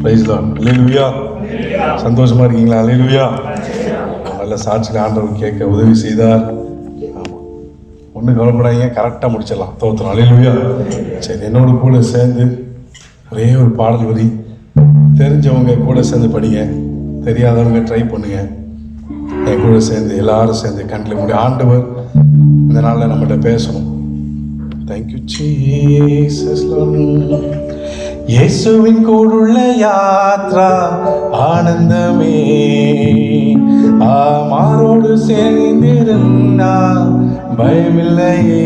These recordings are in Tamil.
Price Lord. அல்லேலூயா. சந்தோஷமா இருக்கீங்களா? அல்லேலூயா. நல்ல சாட்சியில் ஆண்டவர் கேட்க உதவி செய்தார். ஆமாம், ஒன்றும் கவலைப்படாதீங்க, கரெக்டாக முடிச்சிடலாம். தோத்துறோம். அல்லேலூயா. சரி, என்னோட கூட சேர்ந்து ஒரே ஒரு பாடல் வரி தெரிஞ்சவங்க கூட சேர்ந்து படிங்க, தெரியாதவங்க ட்ரை பண்ணுங்க. என் கூட சேர்ந்து எல்லாரும் சேர்ந்து கண்ணில் மூடி ஆண்டவர் இந்த நாளில் நம்மகிட்ட பேசணும். Thank you Jesus. இயேசுவின் கூடுள்ள யாத்ரா ஆனந்தமே, மாரோடு சேர்ந்திருந்தா பயமில்லையே.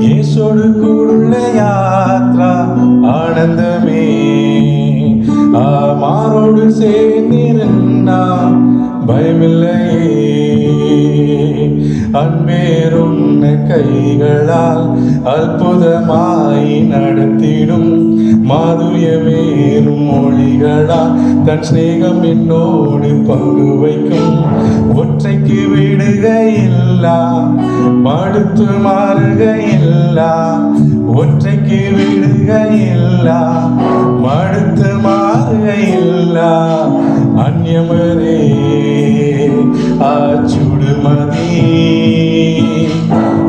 இயேசோடு கூடுள்ள யாத்ரா ஆனந்தமே, மாரோடு சேர்ந்திருந்தா பயமில்லையே. அன்பேருண்ண கைகளால் அற்புதமாய் நடத்திடும், மாதுரியமேறும் மொழிகளால் தன் சிநேகம் என்னோடு பங்கு வைக்கும். ஒற்றைக்கு விடுகையில்லா, மடுத்து மாறுகையில்லா. ஒற்றைக்கு விடுகையில்லா, மடுத்து மாறுகையில்லா. அந்நியமரே ஆச்சுடுமதி,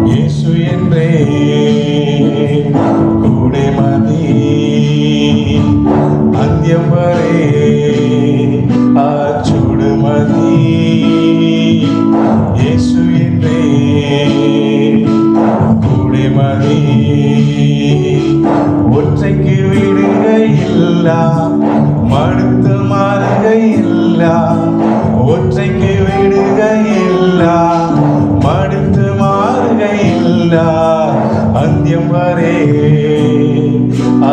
இயேசு என்றே கூடமதி. அந்தியம் வரை ஆச்சுடுமதி, இயேசு என்றே கூடமதி. ஒற்றைக்கு விடுகையில்லா, மடுத்து மாறுகையில்லா. ஒற்றைக்கு விடுகையில்லா, மடுத்து மாறுகையில்லா. அந்தியம் வரை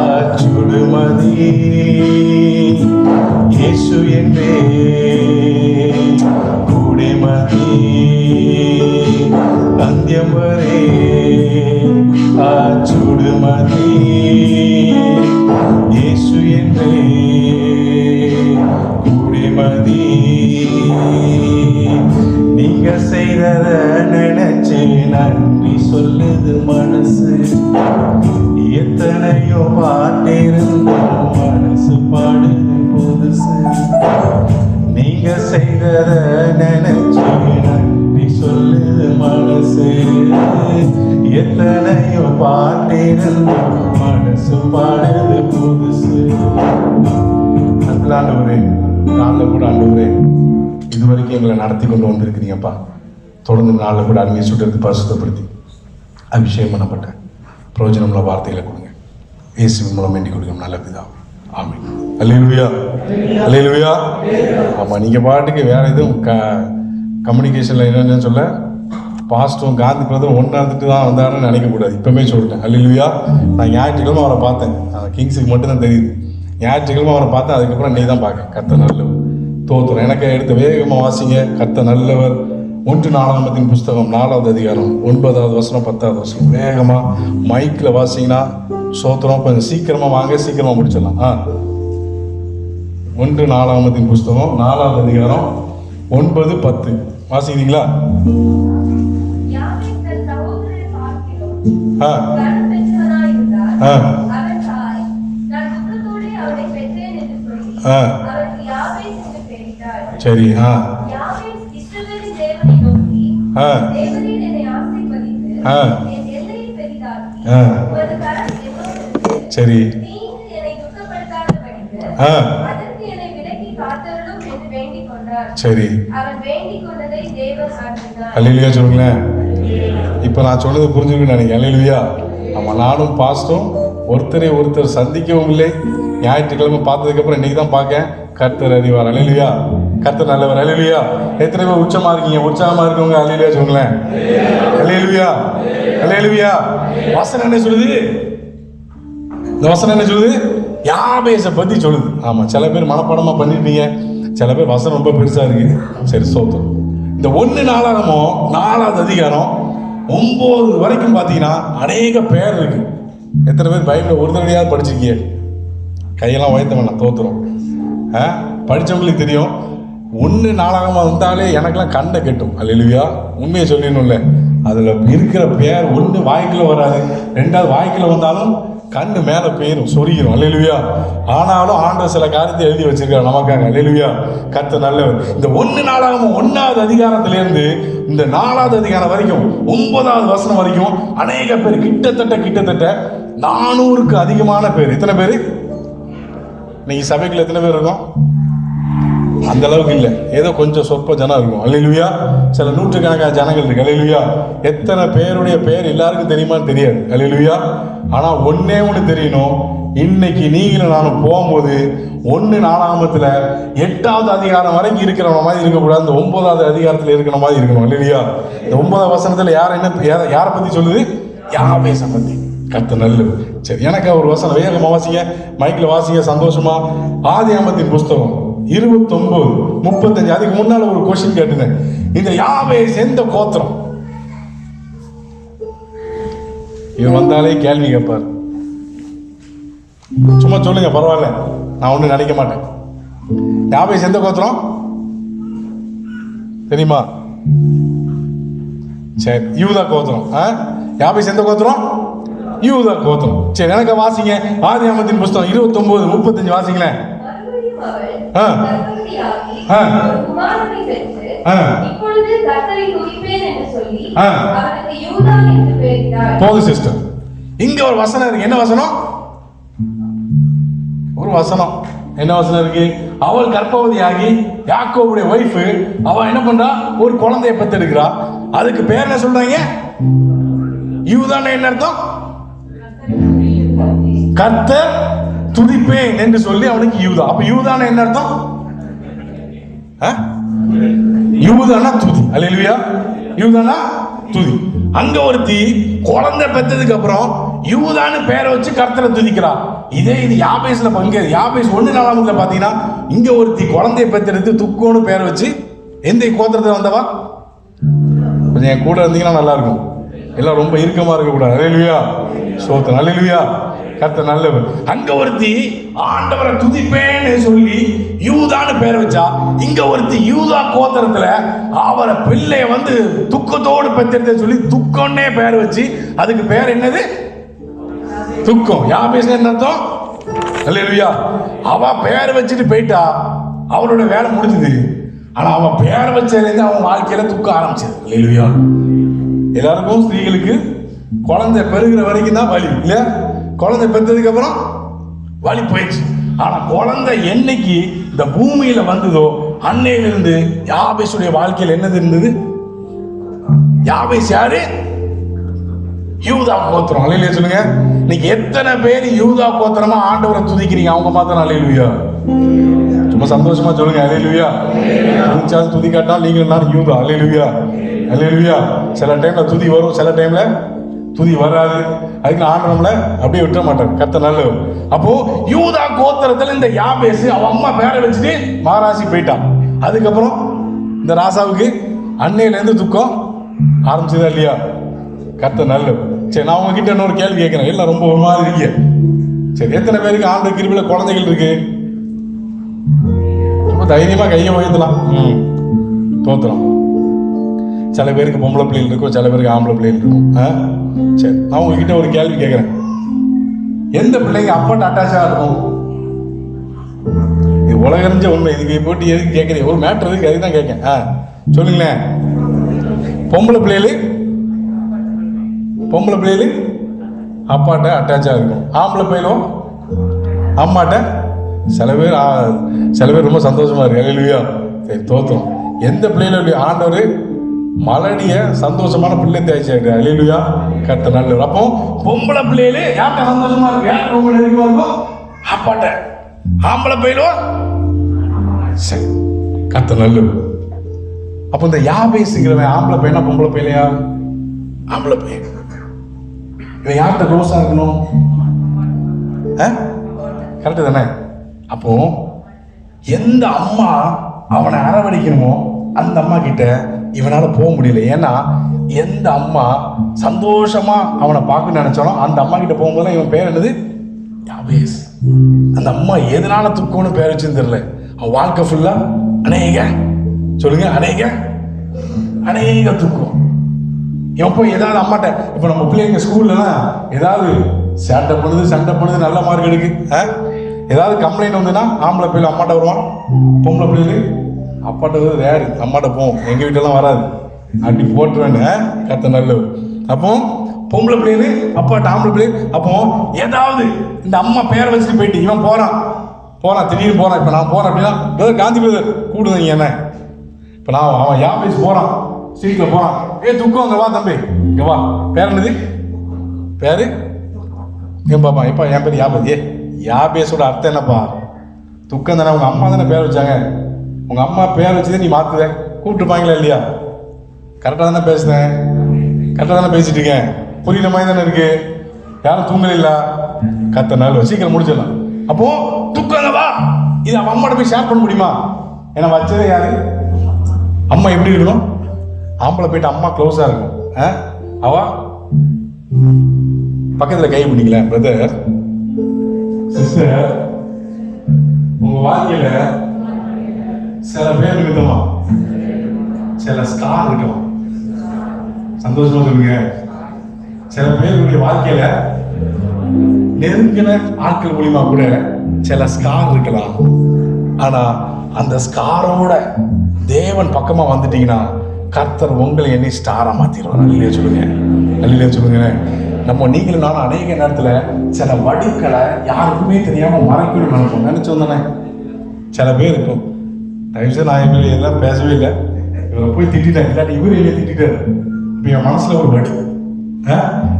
ஆச்சுடுமதி, இயேசு என்றே கூடமதி. அந்தியம் வரை ஆச்சுடுமதி, இயேசு என்றே கூடமதி. நீங்க செய்தத நினைச்சு நன்றி சொல்லுது மனசு. எத்தனையோ பாட்டிருந்தோம், மனசு பாடுது புதுசு. நீங்க செய்தத நினைச்சு நன்றி சொல்லுது மனசு. எத்தனையோ பாட்டிருந்தோம், மனசு பாடுது புதுசு. ஆண்டவரே, நாளில் கூட ஆண்டவரே இதுவரைக்கும் எங்களை நடத்தி கொண்டு வந்திருக்கிறீங்கப்பா. தொடர்ந்து நாளில் கூட அருமையை சுட்டெடுத்து பரிசுத்தப்படுத்தி அபிஷேகம் பண்ணப்பட்ட பிரயோஜனமுள்ள வார்த்தைகளை கொடுங்க. இயேசுவின் மூலம் வேண்டி கொடுக்கணும் நல்ல பிதாவே. ஆமென். அல்லேலூயா. அல்லேலூயா. ஆமாம், நீங்கள் பாட்டுக்கு வேறு எதுவும் கம்யூனிகேஷனில் என்னென்னு சொல்ல பாஸ்டும் காந்தி பிரதம் ஒன்றா இருந்துட்டு தான் வந்தாருன்னு நினைக்கக்கூடாது. இப்போமே சொல்லிட்டேன். அல்லேலூயா. நான் ஞாயிற்றுக்கிழமை அவரை பார்த்தேன். கிங்ஸுக்கு மட்டும்தான் தெரியுது. ஞாயிற்றுக்கிழமை அவரை பார்த்தேன். அதுக்கப்புறம் நீ தான் பார்க்க. கர்த்தர் நல்லவர். தோத்துறோம். எனக்கு எடுத்து வேகமாக வாசிங்க. கர்த்தர் நல்லவர். 1 நாளாகமத்தின் புஸ்தகம் 4வது அதிகாரம் 9வது வசனம் 10வது வசனம். வேகமாக மைக்கில் வாசிங்கன்னா சோத்திரம். கொஞ்சம் சீக்கிரமாக வாங்க, சீக்கிரமாக முடிச்சிடலாம். 1 நாளாகமத்தின் புஸ்தகம் 4வது அதிகாரம் 9, 10 வாசிக்கிறீங்களா? சரி. சரி. சரி. அல்லேலூயா சொல்லுங்களேன். இப்போ நான் சொன்னது புரிஞ்சுக்கணும்னு நினைக்கிறேன். அல்லேலூயா. ஆமாம், நானும் பாஸ்டும் ஒருத்தரை ஒருத்தர் சந்திக்கவும் இல்லை. ஞாயிற்றுக்கிழமை பார்த்ததுக்கப்புறம் இன்னைக்கு தான் பார்க்க. கர்த்தர் அறிவார். அல்லேலூயா. கர்த்தர் நல்லவர். அல்லேலூயா. எத்தனை பேர் உச்சமா இருக்கீங்க? உற்சாகமா இருக்கவங்க அல்லேலூயா சொல்லுங்களேன். அல்லேலூயா. அல்லேலூயா. வசனம் என்ன சொல்லுது? இந்த வசனம் என்ன சொல்லுது? யாபேசை பற்றி சொல்லுது. ஆமாம், சில பேர் மனப்பாடமாக பண்ணிருப்பீங்க, சில பேர் வசனம் ரொம்ப பெருசாக இருக்கு. சரி, சோத்திரம். இந்த 1 நாளாகமம் 4வது அதிகாரம் 9 வரைக்கும் பார்த்தீங்கன்னா அநேக பேர் இருக்கு. எத்தனை பேர் பைபிளை ஒரு தடவையாவது படிச்சிருக்கீங்க? கையெல்லாம் உயர்த்த வேணாம். தோத்துறோம். படித்தவங்களுக்கு தெரியும். 1 நாளாகமாக வந்தாலே எனக்கெல்லாம் கண்ணை கெட்டும். அல்லேலூயா. உண்மையை சொல்லிடணும்ல. அதில் இருக்கிற பேர் 1 வாய்க்குள்ள வராது, 2வது வாய்க்குள்ள வந்தாலும் கண்ணு மேல போயிரும், சொரிக்கிறோம். அல்லேலூயா. ஆனாலும் ஆண்டவர் சில காரியத்தை எழுதி வச்சிருக்காரு நமக்காக. அல்லேலூயா. கர்த்தர் நல்லவர். இந்த 1 நாளாகமம் 1வது அதிகாரத்திலிருந்து இந்த 4வது அதிகாரம் வரைக்கும் 9வது வசனம் வரைக்கும் அநேக பேர், கிட்டத்தட்ட 400க்கு அதிகமான பேர். எத்தனை பேர் இன்னைக்கு சபைக்குள்ள எத்தனை பேர் இருக்கும்? அந்த அளவுக்கு இல்லை, ஏதோ கொஞ்சம் சொற்ப ஜனம் இருக்கும். அல்லேலூயா. சில நூற்றுக்கணக்கான ஜனங்கள் இருக்கு. அல்லேலூயா. எத்தனை பேருடைய பேர் எல்லாருக்கும் தெரியுமான்னு தெரியாது. அல்லேலூயா. ஆனா ஒன்னே ஒன்று தெரியணும், இன்னைக்கு நீங்களும் நானும் போகும்போது 1 நாளாகமத்துல 8வது அதிகாரம் வரைக்கும் இருக்கிற மாதிரி இருக்கக்கூடாது, இந்த 9வது அதிகாரத்துல இருக்கிற மாதிரி இருக்கணும். அல்லேலூயா. இந்த 9வது வசனத்துல யாரை பத்தி சொல்லுது? யாபேசை பத்தி. கர்த்தர் நல்லவர். சரி, எனக்கு ஒரு வசனம் வேகமா வாசிங்க, மைக்ல வாசிங்க சந்தோஷமா. ஆதியாகமத்தின் புஸ்தகம் 29:35. அதுக்கு முன்னால ஒரு கொஸ்டின் கேட்டுங்க. இந்த யாபேஸ் எந்த கோத்திரம்? இவர் வந்தாலே கேள்வி கேட்பார். சும்மா சொல்லுங்க, பரவாயில்ல, நான் ஒன்றும் நினைக்க மாட்டேன். யாபேஸ் எந்த கோத்திரம் தெரியுமா? சரி, யூதா கோத்திரம். யாபேஸ் எந்த கோத்திரம்? யூதா கோத்திரம். சரி, எனக்கு வாசிங்க ஆதியாகமத்தின் புஸ்தகம் 29:35 வாசிங்களேன். போது சிஸ்டர், இங்க ஒரு வசனம் இருக்கு. என்ன வசனம்? ஒரு வசனம் என்ன வசனம் இருக்கு? அவள் கர்ப்பவதியாகி யாக்கோபுடைய வைஃப், அவ என்ன பண்றா? ஒரு குழந்தையை பெத்தெடுக்கிறா. அதுக்கு பேர் என்ன சொல்றாங்க? யூதான்னு என்ன அர்த்தம்? கர்த்தர் துதிப்பேன் என்று சொல்லி அவனுக்கு யூதா. அப்ப யூதான என்ன அர்த்தம்? யூதானா துதி. அல்லேலூயா. யூதானா துதி. அங்க ஒருத்தி குழந்தை பெற்றதுக்கு அப்புறம் யூதான்னு பேரை வச்சு கர்த்தரை துதிக்கிறா. இது யாபேஸ்ல பங்கு. யாபேஸ் 1 நாளாகமத்துல பாத்தீங்கன்னா இங்க ஒருத்தி குழந்தைய பெற்றெடுத்து துக்கோன்னு பேரை வச்சு எந்த கோத்திரத்தை வந்தவா? கொஞ்சம் என் கூட இருந்தீங்கன்னா நல்லா இருக்கும். எல்லாம் ரொம்ப இறுக்கமா இருக்க கூடாது. அல்லேலூயா. ஸ்தோத்திரம். அல்லேலூயா. கர்த்தர் நல்லவர். அங்க ஒருத்தி ஆண்டவரை துதிப்பேன்னு சொல்லி யூதான்னு பேர் வச்சா, இங்க ஒருத்தி யூதா கோத்திரத்துல அவரை பிள்ளைய வந்து துக்கத்தோடு பெற்றெடுத்த சொல்லி துக்கம்னே பேர் வச்சு, அதுக்கு பேர் என்னது? துக்கம். யாபேஸ் என்ன அர்த்தம்? அல்லேலூயா. அவ பேர் வச்சுட்டு போயிட்டா, அவரோட வேலை முடிஞ்சது. ஆனா அவன் பேர் வச்சதுலேருந்து அவன் வாழ்க்கையில துக்கம் ஆரம்பிச்சது. அல்லேலூயா. எல்லாருக்கும் ஸ்திரீகளுக்கு குழந்தை பெறுகிற வரைக்கும் தான் வலி இல்ல, குழந்தை பெற்றதுக்கு அப்புறம் வலி போயிடுச்சு. ஆனா குழந்தை என்னைக்கு இந்த பூமியில வந்ததோ அன்னையிலிருந்து யாபேசுடைய வாழ்க்கையில் என்னது இருந்தது? யாபேஸ் யாரு? யூதா கோத்திரம். அல்லேலூயா சொல்லுங்க. இன்னைக்கு எத்தனை பேர் யூதா கோத்திரமா ஆண்டவரை துதிக்கிறீங்க? அவங்க மாத்திரம் அல்லேலூயா. சும்மா சந்தோஷமா சொல்லுங்க அல்லேலூயா. துதிச்சாலும் துதி காட்டாலும் நீங்க நான் யூதா. அல்லேலூயா. அல்லேலூயா. சில டைம்ல துதி வரும், சில டைம்ல துதி வராது. அதுக்கு ஆண்டவர் நம்மள அப்படியே விட்டுற மாட்டார். கர்த்தர் நல்லவர். அப்போ யூதா கோத்திரத்துல இந்த யாபேஸ் அவன் அம்மா பேரை வச்சுட்டு மாராசி போயிட்டான். அதுக்கப்புறம் இந்த ராசாவுக்கு அன்னையில இருந்து துக்கம் ஆரம்பிச்சதா இல்லையா? கர்த்தர் நல்லவர். சரி, நான் உங்ககிட்ட இன்னொரு கேள்வி கேட்கிறேன். எல்லாம் ரொம்ப ஒரு மாதிரி இருக்கீங்க. சரி, எத்தனை பேருக்கு ஆண்டவர் கிருபையில குழந்தைகள் இருக்கு? ரொம்ப தைரியமா கையை உயர்த்தலாம். தோத்துறோம். சில பேருக்கு பொம்பளை பிள்ளைகள் இருக்கும், சில பேருக்கு ஆம்பளை பிள்ளைகள் இருக்கும். சரி, நான் உங்ககிட்ட ஒரு கேள்வி கேட்கிறேன். எந்த பிள்ளைங்க அப்பாட்ட அட்டாச்சா இருக்கும்? இது உலகறிஞ்ச உண்மை. இதுக்கு போட்டு எதுக்கு கேட்கறீங்க? ஒரு மேட்டர் இருக்கு, அதுதான் கேட்கேன். சொல்லுங்களேன். பொம்பளை பிள்ளைகள் அப்பாட்ட அட்டாச்சா இருக்கும், ஆம்பளை பிள்ளைகளும் அம்மாட்ட. சில பேர் ரொம்ப சந்தோஷமா இருக்கு. அல்லேலூயா. சரி, தோத்துறோம். எந்த பிள்ளைகளும் ஆண்டவர் மலடிய சந்தோஷமான பிள்ளை தேய்ச்சாரு. அல்லேலூயா. கர்த்தர் நல்லவர். அப்போ பொம்பளை பிள்ளைகளே யார்கிட்ட சந்தோஷமா இருக்கு? யார்கிட்ட ரொம்ப நெருக்கமா இருக்கும்? அப்பாட்ட. ஆம்பளை பிள்ளைகளும் சரி, கர்த்தர் நல்லவர். அப்போ இந்த யாபேஸ்ங்கிறவன் ஆம்பளை பையனா பொம்பளை பையலையா? ஆம்பளை பையன். இவன் யார்கிட்ட க்ளோஸா இருக்கணும்? கரெக்டு தானே? அப்போ எந்த அம்மா அவனை அரவணைக்கணுமோ அந்த அம்மா கிட்ட இவனால போக முடியல. ஏன்னா எந்த அம்மா சந்தோஷமா அவனை பார்க்க நினைச்சாலும் அந்த அம்மா கிட்ட போகும்போது இவன் பேர் என்னது? யாபேஸ். அந்த அம்மா எதனால துக்கம்னு பேர் வச்சுன்னு தெரியல. அவன் வாழ்க்கை ஃபுல்லா சொல்லுங்க அநேக துக்கம். இவன் போய் ஏதாவது அம்மாட்ட, இப்போ நம்ம பிள்ளைங்க ஸ்கூல்லலாம் ஏதாவது சேட்டை பண்ணுது, சண்டை பண்ணுது, நல்ல மார்க் எடுக்கு. ஏதாவது கம்ப்ளைண்ட் வந்துன்னா ஆம்பளை பிள்ளை அம்மாட்ட வருவான், பொம்பளை பிள்ளைகள் அப்பாட்ட வந்து ரேரு, அம்மாட்ட போவோம். எங்கள் வீட்டெல்லாம் வராது, அப்படி போட்டுருவேன்னு. கர்த்தர் நல்லவர். அப்போ பொம்பளை பிள்ளைகள் அப்பாட்ட, ஆம்பளை பிள்ளைகள். அப்போ ஏதாவது இந்த அம்மா பேரை வச்சுட்டு போயிட்டு இவன் போகிறான் திடீர்னு போகிறான். இப்போ நான் போகிறேன் அப்படின்னா, பிரதர் காந்தி பிரதர் கூடுதீங்க என்ன. இப்போ நான் அவன் யாபேஸ் போகிறான், ஸ்ட்ரீட்டில் போகிறான். துக்கம், அங்கே வா தம்பி, இங்கே வா. பேர் என்னது? பேர் ஏன் பாப்பா? எப்பா என் பேர் யாபேஸ். யாபேஸோட அர்த்தம் என்னப்பா? துக்கம் தானே. உங்கள் அம்மா தானே பேர் வச்சாங்க. உங்கள் அம்மா பேர் வச்சுதான் நீ மாற்றுத. கூப்பிட்டுருப்பாங்களா இல்லையா? கரெக்டாக தானே பேசுனேன், கரெக்டாக தானே பேசிட்டு இருக்கேன். புரியுற மாதிரி தானே இருக்கு. யாரும் தூங்கல இல்ல. கத்த நாள் சீக்கிரம் முடிச்சிடலாம். அப்போ துக்கம் வா, இது அவன் அம்மாட்ட போய் ஷேர் பண்ண முடியுமா? ஏன்னா வச்சதே யாரு? அம்மா. எப்படி இருக்கணும்? ஆம்பளை போயிட்டு அம்மா க்ளோஸா இருக்கும். அவ பக்கத்துல கை பிடிக்கல. பிரதர் சிஸ்டர், உங்க வாழ்க்கையில சில பேர் நிமித்தமா சில ஸ்டார் இருக்கலாம். சந்தோஷமா சொல்லுங்க. சில பேருடைய வாழ்க்கையில நெருங்கின ஆட்கள் மூலியமா கூட சில ஸ்கார் இருக்கலாம். ஆனா அந்த ஸ்காரோட தேவன் பக்கமா வந்துட்டீங்கன்னா கர்த்தர் உங்களை எண்ணி ஸ்டாரா மாத்திடுவார். நல்ல சொல்லுங்க, நல்ல சொல்லுங்க. நம்ம நீங்களும் நானும் அநேக நேரத்துல சில வடுக்களை யாருக்குமே தெரியாம மறைக்கணும்னு நினைப்போம். நினைச்சோம் தானே? சில பேர் இருக்கும். தயவுசெய்து நான் இவங்க எல்லாம் பேசவே இல்லை, இவரை போய் திட்டேன், இல்லாட்டி இவரு என்ன திட்டாரு. இப்ப என் மனசுல ஒரு வடு.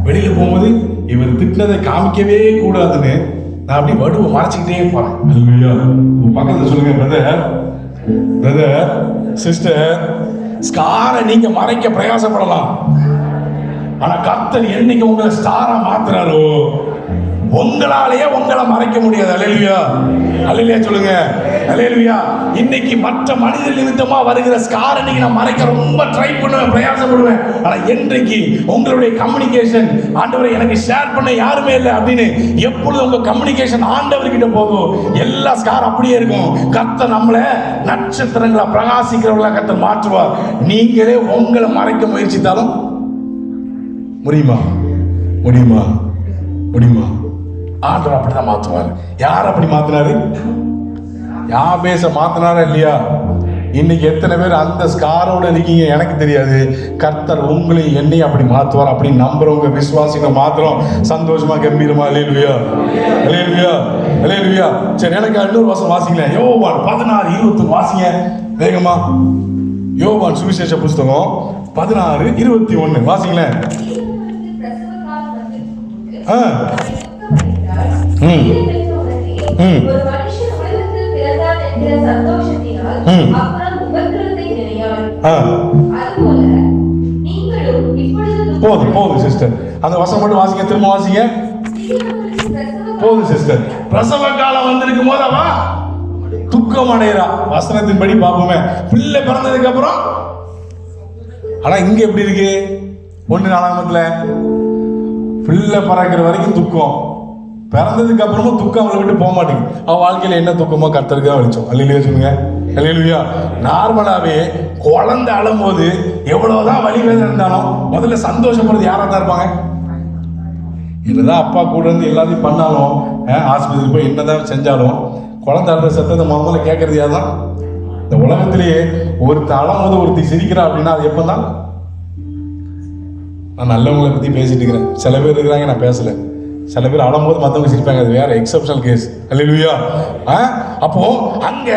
வெளியில போகும்போது இவர் திட்டினதை காமிக்கவே கூடாதுன்னு நான் அப்படி வடுவை மறைச்சிக்கிட்டே போறேன். பக்கத்துல சொல்லுங்க, பிரதர் பிரதர் சிஸ்டர், ஸ்காரை நீங்க மறைக்க பிரயாசப்படலாம். ஆனா கர்த்தர் என்னைக்கு உங்களை ஸ்டாரா மாத்துறாரோ உங்களாலேயே உங்களை மறைக்க முடியாது. அல்லேலூயா, அல்லேலூயா சொல்லுங்க, அல்லேலூயா. இன்னைக்கு மற்ற மனிதர் நிமித்தமா வருகிற ஸ்காரை நீங்க நான் மறைக்க ரொம்ப ட்ரை பண்ணுவேன், பிரயாசப்படுவேன். ஆனா என்றைக்கு உங்களுடைய கம்யூனிகேஷன் ஆண்டவரை எனக்கு ஷேர் பண்ண யாருமே இல்லை அப்படின்னு எப்பொழுது உங்க கம்யூனிகேஷன் ஆண்டவர்கிட்ட போகும், எல்லா ஸ்கார் அப்படியே இருக்கும். கர்த்தர் நம்மளை நட்சத்திரங்களை பிரகாசிக்கிறவங்களா கர்த்தர் மாற்றுவார். நீங்களே உங்களை மறைக்க முயற்சித்தாலும் முடியுமா? முடியுமா? முடியுமா? ஆண்டவர் அப்படிதான் மாத்துவார். யார் அப்படி மாத்தினாரு? யாபேச மாத்தினாரா இல்லையா? இன்னைக்கு எத்தனை பேர் அந்த ஸ்காரோட இருக்கீங்க எனக்கு தெரியாது. கர்த்தர் உங்களையும் என்னையும் அப்படி மாத்துவார். அப்படி நம்புறவங்க விசுவாசிகள் மாத்திரம் சந்தோஷமா கம்பீரமா அல்லேலூயா, அல்லேலூயா, அல்லேலூயா. சரி, எனக்கு இன்னொரு வருஷம் வாசிக்கல. யோவான் 16:21 வாசிங்க வேகமா. யோவான் சுவிசேஷ புஸ்தகம் 16:21 வாசிங்களேன். போதும் போதும் சிஸ்டர், அந்த வசனம் மட்டும் வாசிங்க, திரும்ப வாசிங்க. போதும் சிஸ்டர். பிரசவ காலம் வந்திருக்கும் போது அவ துக்கம் அடைகிறா. வசனத்தின் படி பார்ப்போமே. பிள்ளை பிறந்ததுக்கு அப்புறம், ஆனா இங்க எப்படி இருக்கு? 1:4 பிள்ளை பறக்கிற வரைக்கும் துக்கம், பிறந்ததுக்கு அப்புறமும் துக்கம் அவளை விட்டு போக மாட்டேங்குது. அவன் வாழ்க்கையில என்ன துக்கமோ கர்த்தருக்கு தான் வெளிச்சம். அல்லேலூயா சொல்லுங்க, அல்லேலூயா. நார்மலாவே குழந்தை அழும்போது எவ்வளவுதான் வலி வேதனை இருந்தாலும் முதல்ல சந்தோஷப்படுறது யாரா தான் இருப்பாங்க? என்னதான் அப்பா கூட இருந்து எல்லாத்தையும் பண்ணாலும், ஆஸ்பத்திரி போய் என்னதான் செஞ்சாலும் குழந்தை அழுற சத்தத்தை முதல்ல கேட்கறது யாருதான்? இந்த உலகத்திலேயே ஒருத்தர் அழும்போது ஒருத்தி சிரிக்கிறா அப்படின்னா அது எப்பதான்? நான் நல்லவங்களை பற்றி பேசிட்டு இருக்கிறேன். சில பேர் இருக்கிறாங்க நான் பேசல. சில பேர் அழும்போது மற்றவங்க சிரிப்பாங்க, அது வேற எக்ஸப்ஷனல் கேஸ். அல்லேலூயா. அப்போ அங்க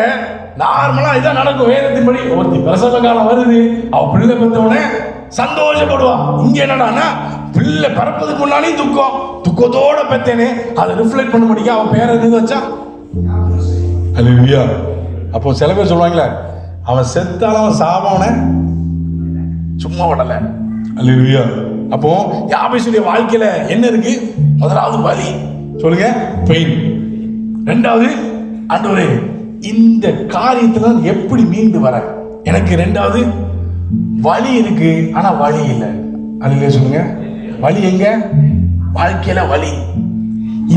நார்மலா இதான் நடக்கும். வேதத்தின்படி ஒருத்தி பிரசவ காலம் வருது, அவ பிள்ளை பெற்றவுடனே சந்தோஷப்படுவா. இங்க என்னடான்னா பிள்ளை பிறப்பதுக்கு முன்னாலேயும் துக்கம், துக்கத்தோட பெற்றேனே அதை ரிஃப்ளெக்ட் பண்ண முடியும். அவன் பேர் எது வச்சா? அல்லேலூயா. அப்போ சில பேர் சொல்லுவாங்களே, அவன் செத்தாலும் அவன் சாபவன சும்மா விடல. அல்லேலூயா. அப்போ யாபேசுடைய வாழ்க்கையில என்ன இருக்கு? முதலாவது வலி, சொல்லுங்க, பெயின். ரெண்டாவது, ஆண்டவரே இந்த காரியத்துல எப்படி மீண்டு வர எனக்கு? ரெண்டாவது வலி இருக்கு, ஆனா வலி இல்லை. அல்லேலூயா சொல்லுங்க. வலி எங்க? வாழ்க்கையில வலி.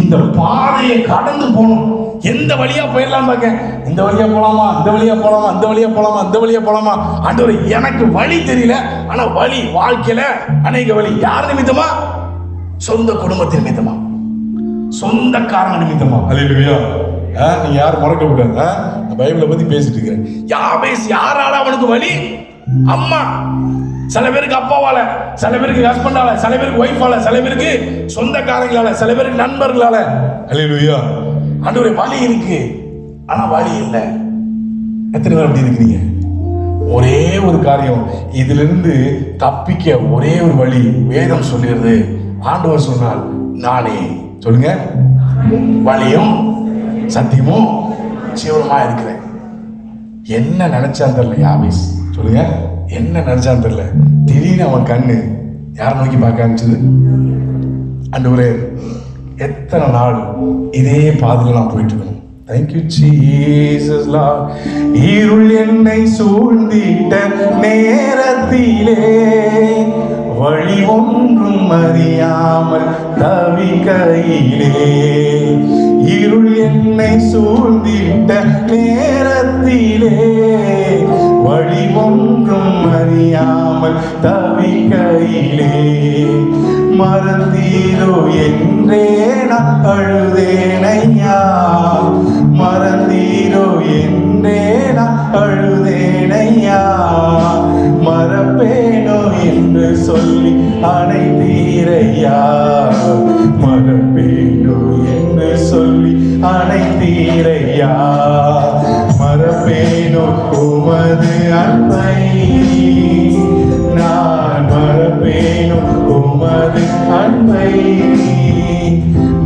இந்த பாதையை கடந்து போகணும். எந்த வழியா போயிடலாம் பாக்க, இந்த வழியா போலாமா, இந்த வழியா போலாமா, இந்த வழியா போலாமா, இந்த வழியா போலாமா? ஆண்டவரே எனக்கு வழி தெரியல, ஆனா வழி வாழ்க்கையில அநேக வழி. யார் நிமித்தமா? சொந்த குடும்பத்தின் நிமித்தமா. சொந்தக்காரங்க நிமித்தமா. அல்லேலூயா. நீங்க யாரும் மறக்க கூடாது. பைபிளை பத்தி பேசிட்டு இருக்கிறேன். யாபேஸ் யாரால அவனுக்கு வழி? அம்மா. சில பேருக்கு அப்பாவால, சில பேருக்கு ஹஸ்பண்டால, சில பேருக்கு ஒய்ஃபால, சில பேருக்கு சொந்தக்காரங்களால, சில பேருக்கு நண்பர்களால. அல்லேலூயா. ஆண்டவரே வழி இருக்கு, ஆனா வழி இல்லை. எத்தனை பேர் அப்படி இருக்கிறீங்க? ஒரே ஒரு காரியம், இதிலிருந்து தப்பிக்க ஒரே ஒரு வழி வேதம் சொல்லுகிறது. ஆண்டவர் சொன்னால் நானே, சொல்லுங்க, வழியும் சத்தியமும் ஜீவனுமா இருக்கிறேன். என்ன நினைச்சான் தெரியல யாபேஸ், சொல்லுங்க, என்ன நினைச்சான் தெரியல. திடீர்னு அவன் கண்ணு யாரை நோக்கி பார்க்க ஆரம்பிச்சது? ஆண்டவரே, எத்தனை நாள் இதே பாதையில நான் போயிட்டு இருக்கணும். Thank you Jesus Lord. இருள் என்னை சூழ்ந்திட்ட நேரத்திலே வழி ஒன்றும் அறியாமல் தவிக்கையிலே, இருள் என்னை சூழ்ந்திட்ட நேரத்திலே வழி ஒன்றும் அறியாமல் தவிக்கையிலே, மறந்தீரோ என்றே நான் அழுதேனையா, மறந்தீரோ என்றே நான் அழுதேனையா, மறப்பேனோ என்று சொல்லி அனைத்தீரையா, மறப்பேனோ என்று சொல்லி அனைத்தீரையா, மறப்பேனோ உமது அன்பை, நான் மறப்பேனோ உமது அன்பை,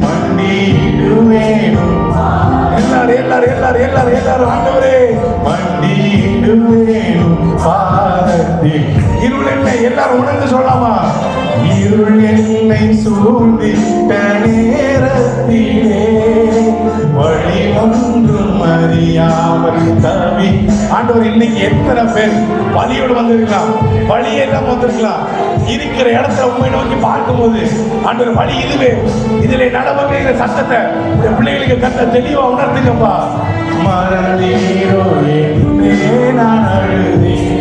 மண்டியிடுவேனோ. எல்லாரும் எல்லாரும் எல்லாரும் எல்லாரும் எல்லாரும் ஆண்டவரே, மண்டியிடுவேனோ பாதத்தில். இருள் என்னை எல்லாரும் உணர்ந்து சொல்லலாமா? இருள் என்னை சூழ்ந்திட்ட நேரத்திலே வழி ஒன்றும் அறியாமல் தவி. ஆண்டவர், இன்னைக்கு எத்தனை பேர் வழியோடு வந்திருக்கலாம், வழியே இல்லாம வந்திருக்கலாம். இருக்கிற இடத்துல உண்மை நோக்கி பார்க்கும்போது ஆண்டவர் வழி இதுவே, இதுல நடவடிக்கிற சத்தத்தை பிள்ளைகளுக்கு கத்த தெளிவா உணர்த்துங்கப்பா. மறந்தீரோ என்றே நான் அழுதேன்,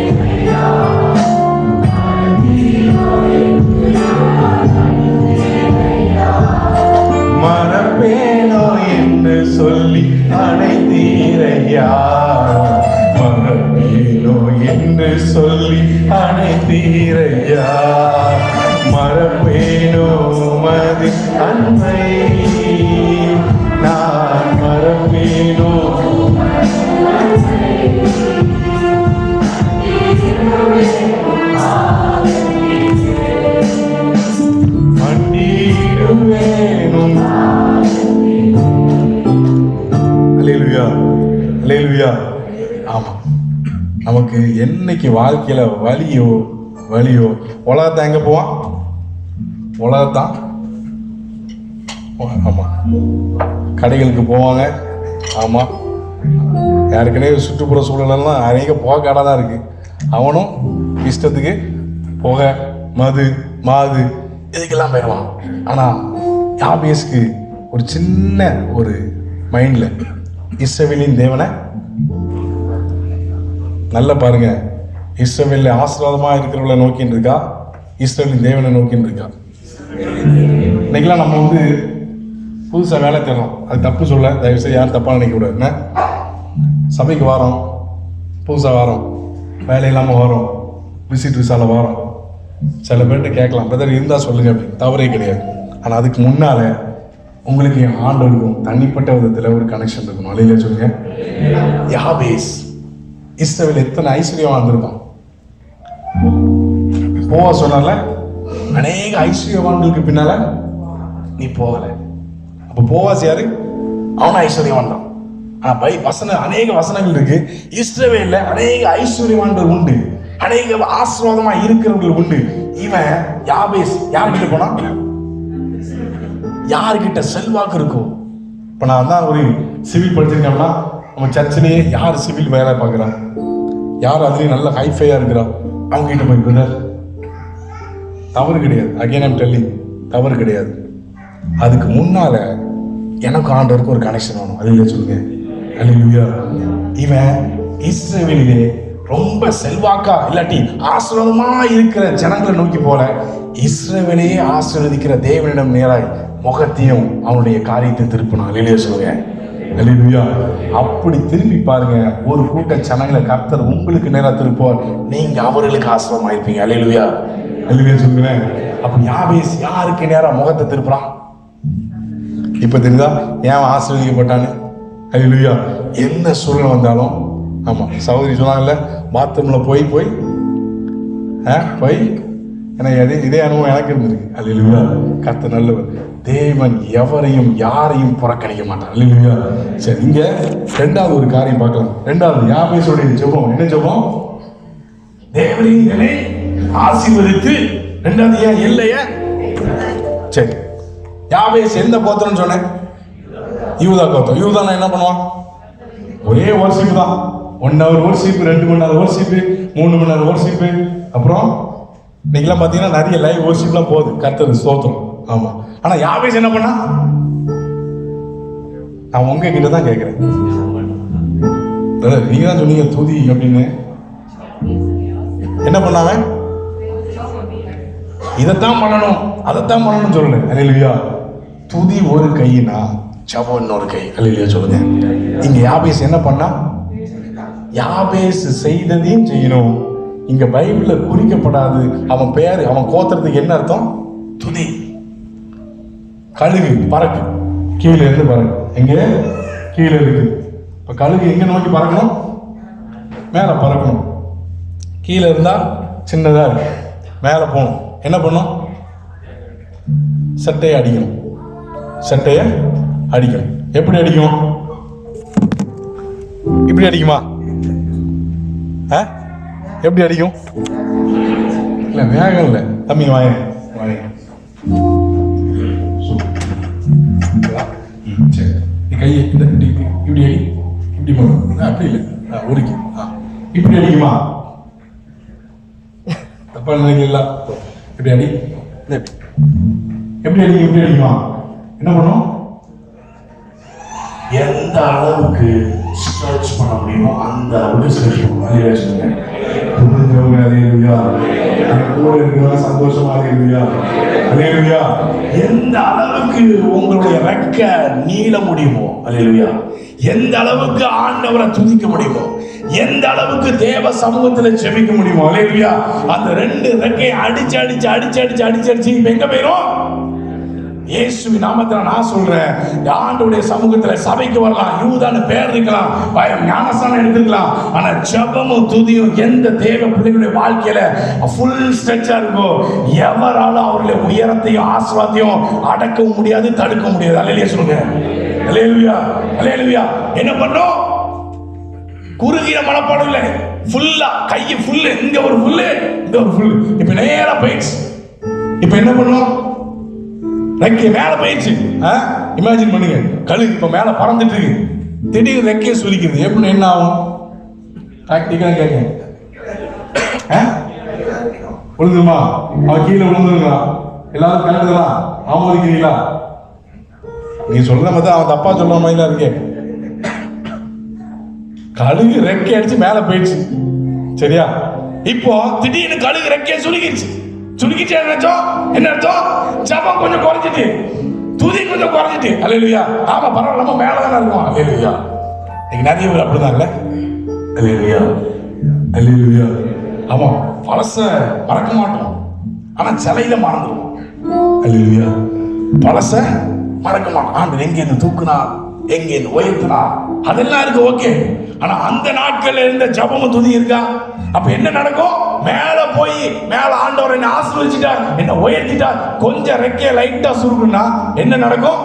மறப்பேனோ என்று சொல்லி அனைத்தீரையா, மறப்பேனோ என்று சொல்லி அனைத்தீரையா, மறப்பேனோ மது அன்பை, நான் மறப்பேனோ. ஆமா, நமக்கு என்னைக்கு வாழ்க்கையில வலியோ வலியோ, உலகத்தான் எங்க போவான்? உலகத்தான். ஆமா, கடைகளுக்கு போவாங்க. ஆமா, யாருக்குனே சுற்றுப்புற சூழலெல்லாம் அநேக புகைக்காடாக தான் இருக்கு. அவனும் இஷ்டத்துக்கு புகை, மது, மாது இதுக்கெல்லாம் போயிடுவான். ஆனால் யாபேஸ்க்கு ஒரு சின்ன ஒரு மைண்டில் இஸ்ரவேலின் தேவனை நல்லா பாருங்க. இஸ்ரவேலில் ஆசீர்வாதமாக இருக்கிறவங்களை நோக்கின்னு இருக்கா, இஸ்ரவேலின் தேவனை நோக்கின்னு இருக்கா? இன்னைக்கெல்லாம் நம்ம வந்து புதுசாக வேலை தேடுறோம். அது தப்பு சொல்ல, தயவுசெய்து யாரும் தப்பாக நினைக்கக்கூடாது. என்ன, சபைக்கு வாரோம், புதுசாக வாரோம், வேலை இல்லாமல் வாரோம், விசிட் விசால வாரோம். சில பேர்கிட்ட கேட்கலாம், பிரதர் இருந்தால் சொல்லுங்க, அப்படி தவறே கிடையாது. ஆனால் அதுக்கு முன்னால உங்களுக்கு என் ஆண்டவருக்கும் தனிப்பட்ட விதத்தில் ஒரு கனெக்ஷன் இருக்கணும். அலையில சொல்லுங்க. யாபேஸ் இஸ்ரவேல் எத்தனை ஐஸ்வர்யமா இருந்திருக்கும். போவ சொன்னால அநேக ஐஸ்வர்யவான்களுக்கு பின்னால நீ போகல. அப்ப போவாஸ் யாரு? அவன ஐஸ்வர்யவான் தான். அநேக வசனங்கள் இருக்கு. இஸ்ரவேல்ல அநேக ஐஸ்வர்யவான்கள் உண்டு, அநேக ஆசீர்வாதமா இருக்கிறவர்கள் உண்டு. இவன் யாபேஸ் யார்கிட்ட போனா? யாருக்கிட்ட செல்வாக்கு இருக்கும். இப்ப நான் தான் ஒரு சிவில் படிச்சிருக்கேன்னா, நம்ம சர்ச்சிலேயே யார் சிவில் வேலை பார்க்குறான், யார் அதுலேயும் நல்ல ஹைஃபையா இருக்கிறான், அவங்க கிட்ட போய் பிரதர், தவறு கிடையாது. அகைன் ஐம் டெல்லிங், தவறு கிடையாது. அதுக்கு முன்னால எனக்கு ஆண்டவருக்கு ஒரு கனெக்ஷன் வேணும். அது இல்லை சொல்லுங்க. அல்லேலூயா. இவன் இஸ்ரவேலிலே ரொம்ப செல்வாக்கா இல்லாட்டி ஆசீர்வாதமா இருக்கிற ஜனங்களை நோக்கி போல, இஸ்ரவேலையே ஆசீர்வதிக்கிற தேவனிடம் நேராய் முகத்தையும் அவனுடைய காரியத்தை திருப்பினான். அல்லேலூயா சொல்லுங்க. அல்லேலூயா. அப்படி திருப்பி பாருங்க, ஒரு கூட்ட ஜனங்களை கர்த்தர் உங்களுக்கு நேரா திருப்புவார், நீங்க அவர்களுக்கு ஆசீர்வாதமா இருப்பீங்க. அல்லேலூயா. அல்லேலூயா சொல்லுங்க. அப்ப யாபேஸ் யாருக்கு நேரா முகத்தை திருப்புறான்? இப்ப தெரியுதா ஏன் ஆசீர்வதிக்கப்பட்டான்னு? அல்லேலூயா. என்ன சூழ்நிலை வந்தாலும், ஆமா சகோதரி சொன்னாங்கல்ல, பாத்ரூம்ல போய் எனக்கு இதே அனுபவம் எனக்கு இருந்திருக்கு. அல்லேலூயா. கர்த்தர் நல்லவர். தேவன் எவரையும் யாரையும் புறக்கணிக்க மாட்டார். அல்லேலூயா. சரி, இங்க ரெண்டாவது ஒரு காரியம் பார்க்கலாம். ரெண்டாவது யாபேசுடைய ஜெபம் என்ன ஜெபம்? தேவனை ஆசீர்வதித்து. ரெண்டாவது ஏன் இல்லைய? சரி, யாபேஸ் எந்த கோத்திரம்னு சொன்னேன்? யூதா கோத்திரம். யூதா என்ன பண்ணுவான்? ஒரே வர்ஷிப் தான். 1 hour வர்ஷிப், 2 மணி நேரம் வர்ஷிப், 3 மணி நேரம் வர்ஷிப். அப்புறம் இன்னைக்கெல்லாம் பார்த்தீங்கன்னா நிறைய லைவ் வர்ஷிப்லாம் போகுது. கர்த்தர் ஸ்தோத்திரம். ஆமா. ஆனா யாபேஸ் என்ன பண்ணா? நான் உங்ககிட்ட தான் கேட்கிறேன். நீங்க தான் சொன்னீங்க துதி அப்படின்னு. என்ன பண்ணாங்க? இதைத்தான் பண்ணணும் அதைத்தான் பண்ணணும்னு சொல்லல. அல்லேலூயா. துதி ஒரு கையினா ஜெபம் இன்னொரு கை. அல்லேலூயா சொல்லுங்க. இங்க யாபேஸ் என்ன பண்ணா? யாபேஸ் செய்ததையும் செய்யணும். இங்க பைபிள்ல குறிக்கப்படாது அவன் பேரு, அவன் கோத்திரத்துக்கு என்ன அர்த்தம்? துதி. கழுகு பறக்கு, கீழே இருந்து பறக்கு. எங்க? கீழே இருக்கு. இப்ப கழுகு எங்க நோக்கி பறக்கணும்? மேல பறக்கணும். கீழே இருந்தா சின்னதா இருக்கு, மேல போகணும். என்ன பண்ணும்? சட்டையை அடிக்கணும். சட்டையை அடிக்கணும். எப்படி அடிக்கும்? இப்படி அடிக்குமா? எப்படி அடிக்கும்? இல்ல வேகம் இல்ல தம்பி, வாயன் சரி, கையை இப்படி அடி. இப்படி போகணும். அப்படி இல்லை, உருக்கி இப்படி அடிக்குமா? தப்பா நினைக்கல. இப்படி அடி. எப்படி அடிக்கும்? இப்படி அடிக்குமா? என்ன பண்ணும்? எந்த அளவுக்கு ஸ்ட்ரெச் பண்ண முடியுமோ அந்த அளவுக்கு ஸ்ட்ரெச் பண்ணுவோம். சந்தோஷமா அல்லேலூயா. எந்த அளவுக்கு உங்களுடைய ரெக்க நீள முடியுமோ, அல்லேலூயா, எந்த அளவுக்கு ஆண்டவரை துதிக்க முடியுமோ, எந்த அளவுக்கு தேவ சமூகத்தில் ஜெபிக்க முடியுமோ, அல்லேலூயா, அந்த 2 ரெக்கையை அடிச்சு அடிச்சு அடிச்சு அடிச்சு அடிச்சு அடிச்சு எங்க போயிரும்? இயேசுவின் நாமத்தில் நான் சொல்றேன், ஆண்டவருடைய சமூகத்தில் சபைக்கு வரலாம், யூதான்னு பேர் இருக்கலாம், ஞானஸ்தானம் எடுத்துக்கலாம். ஆனா ஜெபமும் துதியும் எந்த தேவ பிள்ளைகளுடைய வாழ்க்கையில ஃபுல் ஸ்ட்ரெச்சா இருக்கோ, எவராலும் அவருடைய உயரத்தையும் ஆசீர்வாதத்தையும் அடக்கவும் முடியாது, தடுக்க முடியாது. அல்லேலூயா சொல்லுங்க. அல்லேலூயா. அல்லேலூயா. என்ன பண்ணோம்? குறுகிய மனப்பாடம் இல்லை, ஃபுல்லா கையை ஃபுல்லு, இங்க ஒரு ஃபுல்லு, இங்க ஒரு ஃபுல்லு. இப்ப நேரா போயிடுச்சு. இப்ப என்ன பண்ணோம்? ரெக்கை மேல போயிடுச்சு. இமேஜின் பண்ணுங்க, கழுகு இப்ப மேல பறந்துட்டு இருக்கு, திடீர்னு ரெக்கையை சுலிக்குது. எப்படி என்ன ஆகும்? பிராக்டிக்கலா கேட்க விழுந்துருமா? அவன் கீழே விழுந்துருங்களா? எல்லாரும் கலந்துங்களா? ஆமோதிக்கிறீங்களா? நீ சொல்ற மாதிரி அவன் தப்பா சொல்ற மாதிரி தான் இருக்கே. கழுகு ரெக்கை அடிச்சு மேல போயிடுச்சு, சரியா? இப்போ திடீர்னு கழுகு ரெக்கையை சுருக்கிடுச்சு. சுருக்கிச்சு என்ன அர்த்தம்? ஜபம் கொஞ்சம் குறைஞ்சிட்டு, துதி கொஞ்சம் குறைஞ்சிட்டு. அல்லேலூயா. ஆமா, பரவாயில்ல, நம்ம மேலதானே இருக்கோம். அல்லேலூயா. இன்னைக்கு நிறைய பேர் அப்படிதான் இல்ல? அல்லேலூயா. அல்லேலூயா. ஆமா, பழச மறக்க மாட்டோம், ஆனா சிலையில மறந்துடுவோம். அல்லேலூயா. பழச மறக்க மாட்டோம். ஆண்டு எங்க இருந்து தூக்குனா, எங்க இருந்து உயர்த்தினா, அதெல்லாம் இருக்கு, ஓகே. ஆனா அந்த நாட்கள்ல இருந்த ஜபமும் துதி இருக்கா? அப்ப என்ன நடக்கும்? மேல போய் மேல ஆண்டவர் என்ன ஆசீர்வதிச்சிட்டா, என்ன உயர்த்திட்டா, கொஞ்சம் ரெக்கைய லைட்டா சுருக்குன்னா என்ன நடக்கும்?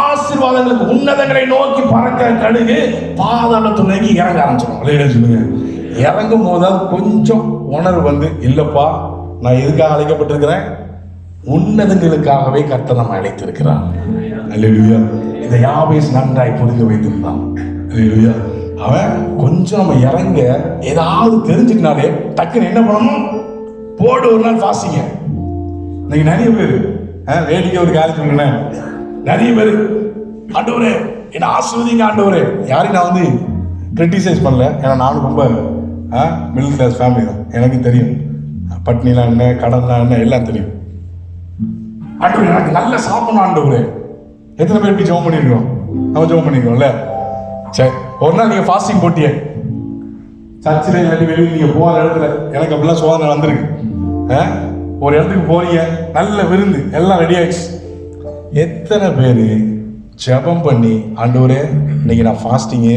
ஆசீர்வாதங்களுக்கு உன்னதங்களை நோக்கி பறக்க கழுகு பாதாளத்தை நோக்கி இறங்க ஆரம்பிச்சிடும். சொல்லுங்க. இறங்கும் போதாவது கொஞ்சம் உணர்வு வந்து, இல்லப்பா நான் எதுக்காக அழைக்கப்பட்டிருக்கிறேன்? உன்னதங்களுக்காகவே கர்த்தர் நம்ம அழைத்திருக்கிறார். அல்லேலூயா. இந்த யாபேஸ் நன்றாய் புரிந்து வைத்திருந்தான். அல்லேலூயா. அவன் கொஞ்சம் நம்ம இறங்க ஏதாவது தெரிஞ்சுக்கினாலே டக்குன்னு என்ன பண்ணணும்? போடு, ஒரு நாள் ஃபாஸ்டிங்க. இன்னைக்கு நிறைய பேர் வேடிக்கை ஒரு காரியம் சொல்லுறேன், நிறைய பேர் ஆண்டவரே என்ன ஆசீர்வதிங்க ஆண்டவரே. யாரையும் நான் வந்து கிரிட்டிசைஸ் பண்ணல, ஏன்னா நானும் ரொம்ப மிடில் கிளாஸ் ஃபேமிலி தான், எனக்கு தெரியும் பட்னிலாம் என்ன, கடன்லாம் என்ன எல்லாம் தெரியும். ஆண்டவரே எனக்கு நல்ல சாப்பிடணும் ஆண்டவரே. எத்தனை பேர் இப்படி ஜெபம் பண்ணியிருக்கோம்? நம்ம ஜெபம் பண்ணியிருக்கோம்ல. சரி, ஒரு நாள் நீங்க ஃபாஸ்டிங் போட்டியே, சர்ச்சில் இல்லாட்டி வெளியில் நீங்க போகிற இடத்துல, எனக்கு அப்படிலாம் சோதனை வந்திருக்கு. ஒரு இடத்துக்கு போறீங்க, நல்ல விருந்து எல்லாம் ரெடி ஆயிடுச்சு. எத்தனை பேர் ஜெபம் பண்ணி ஆண்டவரே இன்னைக்கு நான் ஃபாஸ்டிங்கு,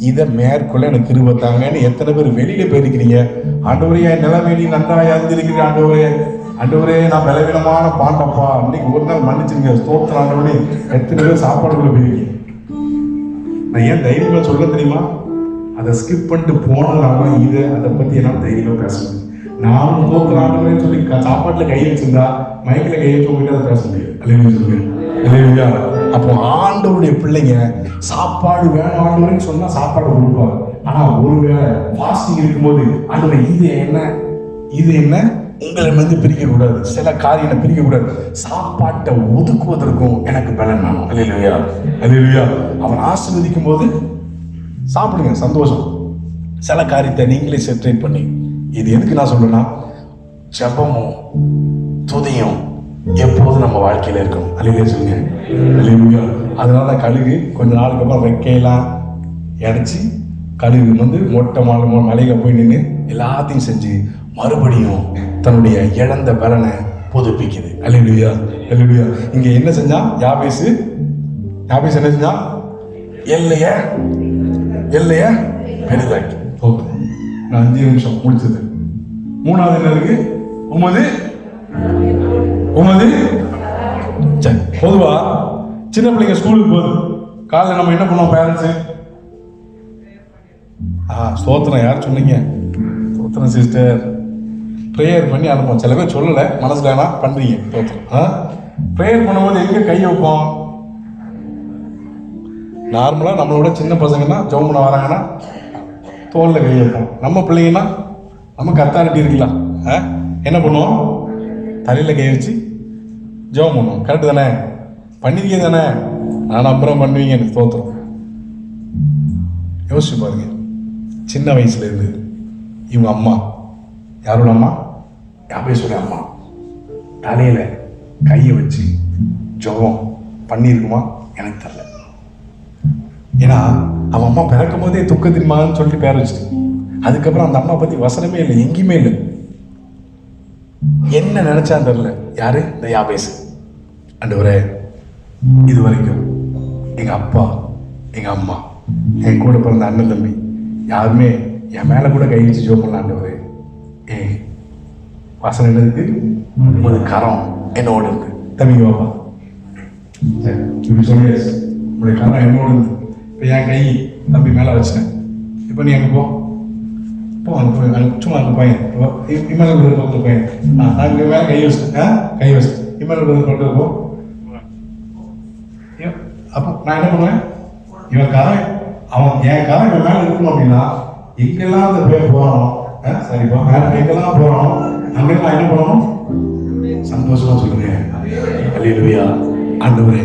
இதை மேற்கொள்ள எனக்கு கிருபை தாங்கன்னு எத்தனை பேர் வெளியில போயிருக்கிறீங்க? ஆண்டவரே என் நிலைமையை நன்றாக அறிந்திருக்கிறேன் ஆண்டவரே, ஆண்டவரே நான் பலவீனமான பாண்டப்பா, இன்னைக்கு ஒரு நாள் மன்னிச்சிருங்க ஸ்தோத்திரம் ஆண்டவரே. எத்தனை பேர் சாப்பாடுக்குள்ள போயிருக்கீங்க? நான் ஏன் தைரியமா சொல்ல தெரியுமா? அதை ஸ்கிப் பண்ணிட்டு போனதுனால இதை அதை பத்தி என்னால் தைரியமா பேச முடியும். நானும் ஸ்தோத்திரம் ஆண்டவரேன்னு சொல்லி சாப்பாட்டுல கை வச்சிருந்தா மைக்கில கை வச்சு உங்ககிட்ட அதை பேச முடியும். அல்லேலூயா சொல்லுங்க. அல்லேலூயா. அப்போ ஆண்டவருடைய பிள்ளைங்க சாப்பாடு வேணும் ஆண்டவரேன்னு சொன்னா சாப்பாடு கொடுப்பாங்க. ஆனா ஒருவேளை ஃபாஸ்டிங் இருக்கும்போது ஆண்டவரே இது என்ன உங்களை வந்து பிரிக்க கூடாது, சில காரியம் பிரிக்க கூடாது, சாப்பாட்டை ஒதுக்குவதற்கும் எனக்கு பலன் வேணும். அல்லேலூயா. அல்லேலூயா. அவன் ஆசீர்வதிக்கும் போது சாப்பிடுங்க, சந்தோஷம். சில காரியத்தை நீங்களே செட்ரேட் பண்ணி, இது எதுக்கு நான் சொல்றேன்னா, ஜெபமும் துதியும் எப்போதும் நம்ம வாழ்க்கையில இருக்கணும். அல்லேலூயா சொல்லுங்க. அல்லேலூயா. அதனால கழுகு கொஞ்ச நாளுக்கு அப்புறம் ரெக்கையெல்லாம் இடைச்சி கழுகு வந்து மொட்டை மலையில போய் நின்று எல்லாத்தையும் செஞ்சு மறுபடியும் தன்னுடைய இழந்த பலனை புதுப்பிக்குது. அல்லேலூயா. அல்லேலூயா. இங்க என்ன செஞ்சா யாபேசு என்ன செஞ்சா? எல்லைய பெரிதாக்கி. நான் 5 நிமிஷம் முடிச்சது. மூணாவது என்ன இருக்கு? உமது சரி. பொதுவா சின்ன பிள்ளைங்க ஸ்கூலுக்கு போகுது, காலையில் நம்ம என்ன பண்ணுவோம் பேரண்ட்ஸு? ஸ்தோத்திரம். யார் சொன்னீங்க? ஸ்தோத்திரம் சிஸ்டர். ப்ரேயர் பண்ணி அனுப்போம். சில பேர் சொல்லலை, மனசுல வேணா பண்றீங்க. ஸ்தோத்திரம். ப்ரேயர் பண்ணும்போது எங்க கை வைப்போம்? நார்மலா நம்மளோட சின்ன பசங்கன்னா ஜெபம் பண்ண வராங்கன்னா தோல்ல கை வைப்போம். நம்ம பிள்ளைங்கன்னா நமக்கு அத்தாரிட்டி இருக்கலாம், என்ன பண்ணுவோம்? தலையில கை வச்சு ஜெபம் பண்ணுவோம். கரெக்டு தானே? பண்ணிருக்கே தானே? நான் அப்புறம் பண்ணுவீங்கன்னு. ஸ்தோத்திரம். யோசிச்சு பாருங்க, சின்ன வயசுல இருந்து இவங்க அம்மா, யாரோட அம்மா? யாபேசோட அம்மா தலையில கையை வச்சு ஜெபம் பண்ணியிருக்குமா? எனக்கு தெரியல. ஏன்னா அவன் அம்மா பிறக்கும் போதே துக்கத்தின் மகன் சொல்லிட்டு பேர் வச்சுட்டு, அதுக்கப்புறம் அந்த அம்மா பத்தி வசனமே இல்லை, எங்கேயுமே இல்லை. என்ன நினைச்சான்னு தெரியல. யாரு? இந்த யாபேசு. ஆண்டவரே, இது வரைக்கும் எங்க அப்பா, எங்க அம்மா, என் கூட பிறந்த அண்ணன் தம்பி யாருமே என் மேல கூட கை வச்சு ஜெபம் பண்ணல. ஆண்டவரே, வசனம் என்னதுக்கு? ஒரு கரம் என்னோட இருக்கு. தம்பிங்க பாப்பா, இப்படி சொல்லியாச்சு, உங்களுடைய கரம் என்னோட இருக்கு. இப்போ என் கை தம்பி மேலே வச்சேன். இப்போ நீ அங்கே போ, அங்கே போய் அங்கே சும்மா அங்கே பையன் இம்மால பக்கத்தில் பையன், நான் இங்கே மேலே கை வச்சிட்டேன், இம்மால பக்கத்தில் போ. அப்போ நான் என்ன பண்ணுவேன்? இவன் கரம், அவன் என் கரம் இவன் மேலே இருக்கணும் அப்படின்னா எங்கெல்லாம் அந்த பேர் போகிறானோ, சரிப்பா, எங்கெல்லாம் போகிறானோ அங்கெல்லாம் என்ன பண்ணணும்? சந்தோஷமா சொல்லுங்க. அல்லேலூயா. ஆண்டவரே,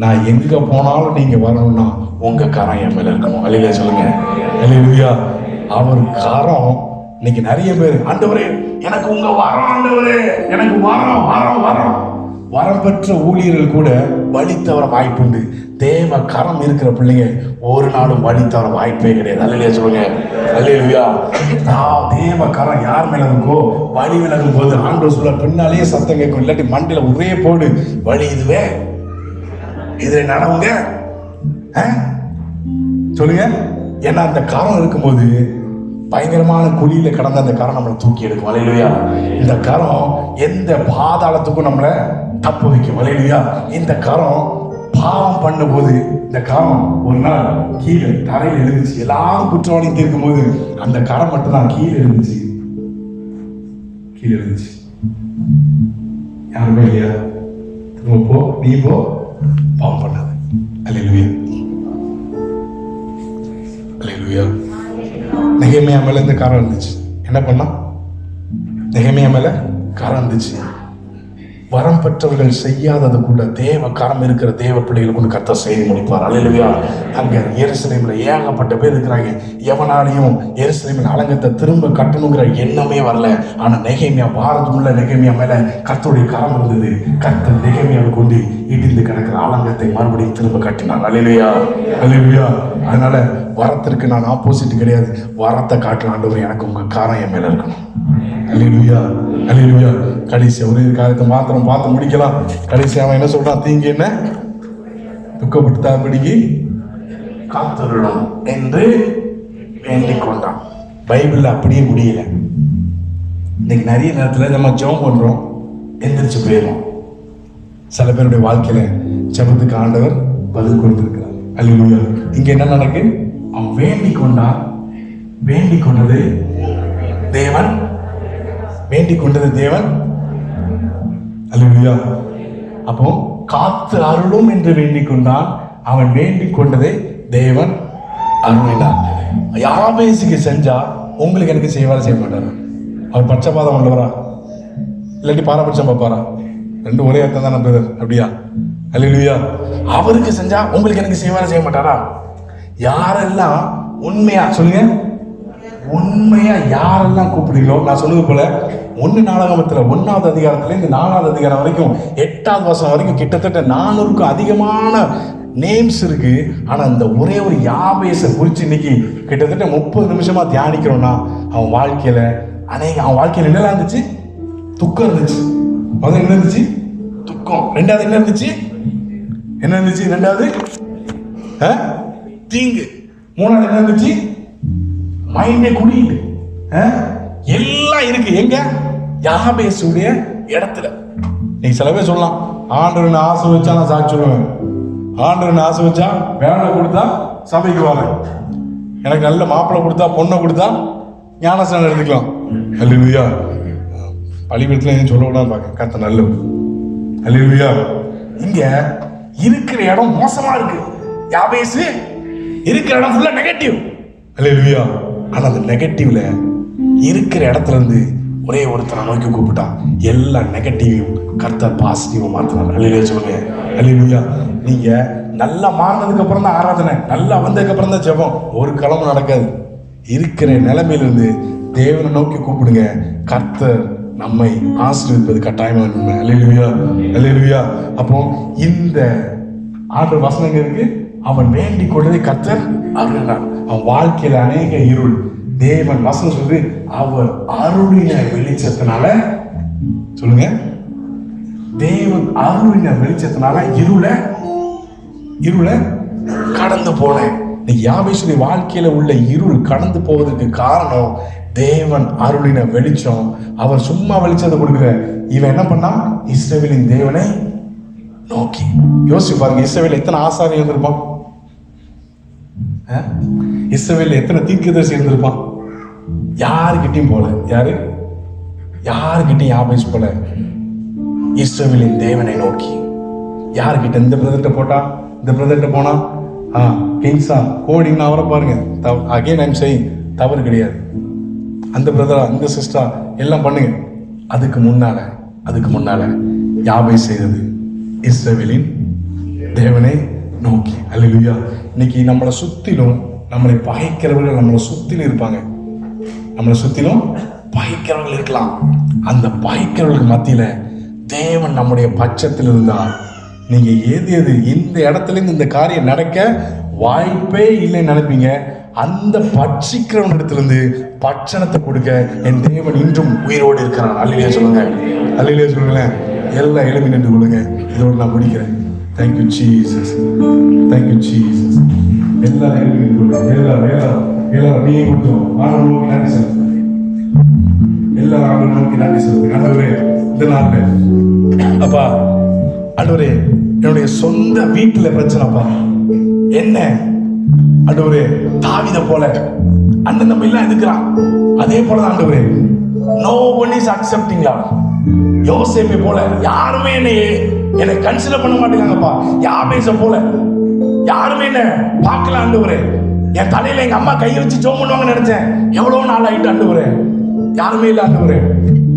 நான் எங்க போனாலும் நீங்க வரணும்னா உங்க கரம் என் மேல இருக்கணும். அல்லேலூயா சொல்லுங்க. அல்லேலூயா. அவர் கரம் இன்னைக்கு நிறைய பேர், ஆண்டவரே எனக்கு உங்க வரம், ஆண்டவரே எனக்கு வரம் பெற்ற ஊழியர்கள் கூட வழி தவற வாய்ப்புண்டு. தேவ கரம் இருக்கிற பிள்ளைங்க ஒரு நாளும் வழி தவற வாய்ப்பே கிடையாது. அல்லேலூயா சொல்லுங்க. அல்லேலூயா. தேவ கரம் யார் மேல இருக்கோ வழி விலகும் போது ஆண்டவர் சொல்ல பின்னாலேயே சத்தம் கேட்கும், இல்லாட்டி மண்டில ஒரே போடு, வழி இதுவே, இதுல நடவுங்க சொல்லுங்க. ஏன்னா அந்த கரம் இருக்கும்போது பயங்கரமான குழியில கடந்த அந்த கரம் நம்மளை தூக்கி எடுக்கும். அல்லேலூயா. இந்த கரம் எந்த பாதாளத்துக்கும் நம்மளை தப்பு வைக்கும். அல்லேலூயா. இந்த கரம் பாவம் பண்ண போது இந்த கரம் ஒரு நாள் கீழே தரையில் இருந்துச்சு. எல்லாரும் குற்றவாளியும் தீர்க்கும் போது அந்த கரம் மட்டும் தான் கீழே இருந்துச்சு. யாருமே இல்லையா? போ, நீ போ, பாவம் பண்ணாது. அல்லேலூயா. அல்லேலூயா. நெகேமியா மேல இந்த காரம் இருந்துச்சு. என்ன பண்ணா? நெகேமியா மேல காரம் இருந்துச்சு. வரம் பெற்றவர்கள் செய்யாதது கூட தேவ கரம் இருக்கிற தேவ பிள்ளைகளை கொண்டு கர்த்தர் செய்து முடிப்பார். அல்லேலூயா. அங்க எருசலேம்ல ஏகப்பட்ட பேர் இருக்கிறாங்க. எவனாலையும் எருசலேமின் அலங்கத்தை திரும்ப கட்டணுங்கிற எண்ணமே வரல. ஆனா நெகேமியா, பாரதமுள்ள நெகேமியா மேல கர்த்தருடைய கரம் இருந்தது. கர்த்தர் நெகேமியாவை கொண்டு இடிந்து கிடக்கிற அலங்கத்தை மறுபடியும் திரும்ப கட்டினார். அல்லேலூயா, அல்லேலூயா. அதனால வரத்திற்கு நான் ஆப்போசிட் கிடையாது. வரத்தை காட்டுற ஆண்டவர் எனக்கு உங்க காரம் என் மேல இருக்கணும். அல்லேலூயா, அல்லேலூயா. கடைசி ஒரு காரியத்தை மாத்திரம் பார்த்து முடிக்கலாம். கடைசி அவன் என்ன சொல்றான்? தீங்கு என்ன துக்கப்பட்டுத்தாபடிக்கு காத்தருளும் என்று வேண்டிக் கொண்டான். பைபிள்ல அப்படியே முடியல. இன்னைக்கு நிறைய நேரத்தில் நம்ம ஜெபம் பண்றோம், எந்திரிச்சு போயிடும். சில பேருடைய வாழ்க்கையில ஜெபத்துக்கு ஆண்டவர் பதில் கொடுத்திருக்கிறார். அல்லேலூயா. இங்க என்ன நடக்கு? அவன் வேண்டிக் கொண்டான். வேண்டிக் கொண்டது தேவன், வேண்டிக் கொண்டது தேவன். அல்லேலூயா. அப்போ காத்து அருளும் என்று வேண்டிக் கொண்டான். அவன் வேண்டிக் கொண்டதை தேவன் அருளினார். யாபேசுக்கு செஞ்சா உங்களுக்கு எனக்கு செய்வாரா செய்ய மாட்டாரா? அவர் பட்சபாதம் உள்ளவரா இல்லாட்டி பாரபட்சம் பார்ப்பாரா? ரெண்டு ஒரே அர்த்தம் தானே பிரதர், அப்படியா? அல்லேலூயா. அவருக்கு செஞ்சா உங்களுக்கு எனக்கு செய்வாரா செய்ய மாட்டாரா? யாரெல்லாம் உண்மையா சொல்லுங்க, உண்மையா யாரெல்லாம் கூப்பிடுறீங்களோ, நான் சொன்னது போல 1 நாளாகமத்துல 1வது அதிகாரத்துல இருந்து 4வது அதிகாரம் வரைக்கும் 8வது வசனம் வரைக்கும் கிட்டத்தட்ட 400க்கும் அதிகமான நேம்ஸ் இருக்கு. ஆனா இந்த ஒரே ஒரு யாபேசை குறிச்சு இன்னைக்கு கிட்டத்தட்ட 30 நிமிஷமா தியானிக்கிறோம்னா அவன் வாழ்க்கையில அவன் வாழ்க்கையில என்னெல்லாம் இருந்துச்சு? துக்கம் இருந்துச்சு. முதல்ல என்ன இருந்துச்சு? துக்கம். ரெண்டாவது என்ன இருந்துச்சு? என்ன இருந்துச்சு? ரெண்டாவது தீங்கு. மூணாவது என்ன இருந்துச்சு? மைண்டே குடியுது. எல்லாம் இருக்கு எங்க? யாபேசுடைய இடத்துல. நீ சில பேர் சொல்லலாம், ஆண்டவன் ஆசை வச்சா நான் சாட்சி சொல்லுவேன், ஆண்டவன் ஆசை வச்சா வேலை கொடுத்தா சபைக்கு வரேன், எனக்கு நல்ல மாப்பிள்ளை கொடுத்தா பொண்ணை கொடுத்தா ஞானஸ்நானம் எடுத்துக்கலாம். அல்லேலூயா. பள்ளிக்கூடத்துல எதுவும் சொல்லக்கூடாது பார்க்க கர்த்தர் நல்லது. அல்லேலூயா. இங்க இருக்கிற இடம் மோசமா இருக்கு. யாபேசு இருக்கிற இடம் ஃபுல்லா நெகட்டிவ். அல்லேலூயா. ஆனா அந்த நெகட்டிவ்ல இருக்கிற இடத்துல இருந்து ஒரே ஒருத்தரை நோக்கி கூப்பிட்டான். எல்லா நெகட்டிவையும் கர்த்தர் பாசிட்டிவா மாத்தினார். அல்லேலூயா சொல்லுங்க. அல்லேலூயா. நீங்க நல்லா மாறினதுக்கு அப்புறம் தான் ஆராதனை, நல்லா வந்ததுக்கு அப்புறம் தான் ஜெபம். ஒரு கிழமை நடக்காது. இருக்கிற நிலைமையிலிருந்து தேவனை நோக்கி கூப்பிடுங்க. கர்த்தர் நம்மை ஆசீர்வதிப்பது கட்டாயமா உண்மை. அல்லேலூயா, அல்லேலூயா. அப்போ இந்த ஆண்டு வசனங்க இருக்கு. அவன் வேண்டிக் கொண்டதை கர்த்தர் அருளினார். அவன் வாழ்க்கையில அநேக இருள், தேவன் வசனம் சொல்லி அவர் அருளின வெளிச்சத்தினால, சொல்லுங்க, தேவன் அருளின வெளிச்சத்தினால இருளை கடந்து போனேன். யாபேசுடைய வாழ்க்கையில உள்ள இருள் கடந்து போவதற்கு காரணம் தேவன் அருளின வெளிச்சம். அவர் சும்மா வெளிச்சத்தை கொடுக்கல. இவன் என்ன பண்ணா? இஸ்ரவேலின் தேவனை நோக்கி. யோசிச்சு பாருங்க, இஸ்ரவேல் எத்தனை ஆசாரியர் இருந்திருப்பான்? இஸ்ரவேல் எத்தனை தீர்க்கதரிசி இருந்திருப்பான்? யாருக்கிட்டையும் போல. யாருக்கிட்டையும் யாபேஸ் போல இஸ்ரவேலின் தேவனை நோக்கி. யாருக்கிட்ட? இந்த பிரதர்கிட்ட போட்டா, இந்த பிரதர்கிட்ட போனா கிங்ஸா கோடிங் அவரை பாருங்க. அகைன் ஐம் சேயிங், தவறு கிடையாது. அந்த பிரதரா, இந்த சிஸ்டரா எல்லாம் பண்ணுங்க. அதுக்கு முன்னால யாபேஸ் செய்தது இஸ்ரவேலின் தேவனை நோக்கி. அல்லேலூயா. இன்னைக்கு நம்மளை சுத்திலும் நம்மளை பகைக்கிறவர்கள் நம்மளை சுத்திலும் இருப்பாங்க. நம்மளை சுத்திலும் பகைக்கிறவர்கள் இருக்கலாம். அந்த பகைக்கிறவர்களுக்கு மத்தியில தேவன் நம்முடைய பட்சத்தில் இருந்தால் நீங்க எது இந்த இடத்துல இருந்து இந்த காரியம் நடக்க வாய்ப்பே இல்லைன்னு நினைப்பீங்க. அந்த பட்சிக்கிறவன் இடத்திலிருந்து பட்சணத்தை கொடுக்க என் தேவன் இன்றும் உயிரோடு இருக்கிறான். அல்லேலூயா சொல்லுங்க. அல்லேலூயா சொல்லுங்களேன். எல்லாம் எழுப்பி நின்று கொள்ளுங்க. இதோடு நான் முடிக்கிறேன். Thank you Jesus, thank you Jesus. எல்லாரும் எழுப்பி நின்று கொள்ளுங்க. எல்லாரும் நீங்க கொடுத்தோம். ஆண்டவரை நோக்கி நன்றி செலுத்துங்க. எல்லாரும் ஆண்டவரை நோக்கி நன்றி செலுத்துங்க. ஆண்டவரே, இந்த நாள்ல அப்பா, ஆண்டவரே, என்னுடைய சொந்த வீட்டுல பிரச்சனைப்பா, என்ன ஆண்டவரே, தாவீத போல அண்ணன் நம்ம எல்லாம் இருக்கிறான். அதே போலதான் ஆண்டவரே, no one is accepting love. யோசேப்பை போல யாருமே என்னை கன்சிடர் பண்ண மாட்டேங்காங்கப்பா. யாபேச போல யாருமே என்ன பார்க்கல ஆண்டவரே. என் தலையில எங்க அம்மா கையை வச்சு ஜெபம் பண்ணுவாங்கன்னு நினைச்சேன். எவ்வளவு நாள் ஆயிட்டு ஆண்டவரே, யாருமே இல்லை ஆண்டவரே.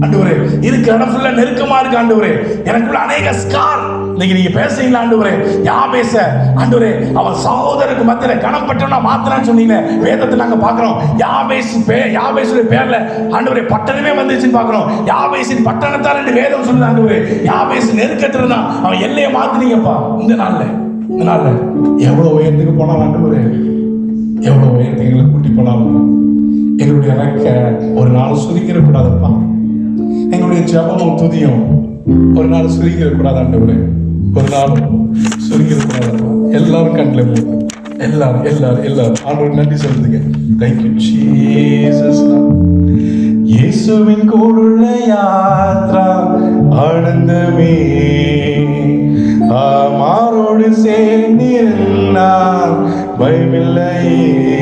ஆண்டவரே இருக்கிற இடம் ஃபுல்லா நெருக்கமா இருக்கு ஆண்டவரே. எனக்குள்ள அநேக ஸ்கார். இன்னைக்கு நீங்க பேசுறீங்களா ஆண்டவரே? யாபேச ஆண்டவரே அவன் சகோதரருக்கு மத்தியில கனப்பட்டவனா மாத்திரான்னு சொன்னீங்க. வேதத்தை நாங்க பாக்குறோம். யாபேசுடைய பேர்ல ஆண்டவரே பட்டணமே வந்துச்சுன்னு பாக்குறோம். யாபேசின் பட்டணத்தால் என்று வேதம் சொல்லுது ஆண்டவரே. யாபேசு நெருக்கத்துல தான் அவன் எல்லையை மாத்தினீங்கப்பா. இந்த நாள்ல எவ்வளவு உயரத்துக்கு போனாலும் ஆண்டவரே, எவ்வளவு உயரத்துக்கு எங்களை கூட்டி போனாலும் எங்களுடைய ரெக்க ஒரு நாள் சுருக்கிற கூடாதுப்பா. எங்களுடைய ஜபமும் துதியும் ஒரு நாள் சுருக்கிற கூடாது ஆண்டவரே. ஒரு நாளும் சுருக்கிற கூடாதுப்பா. எல்லாரும் கண்ணில் போகும். எல்லாரும் எல்லாரும் எல்லாரும் ஆண்டவர் நன்றி சொல்லுங்க. Thank you Jesus. இயேசுவின் கூடுள்ள யாத்ரா ஆனந்தமே மாரோடு சேர்ந்திருந்தால் பயமில்லையே.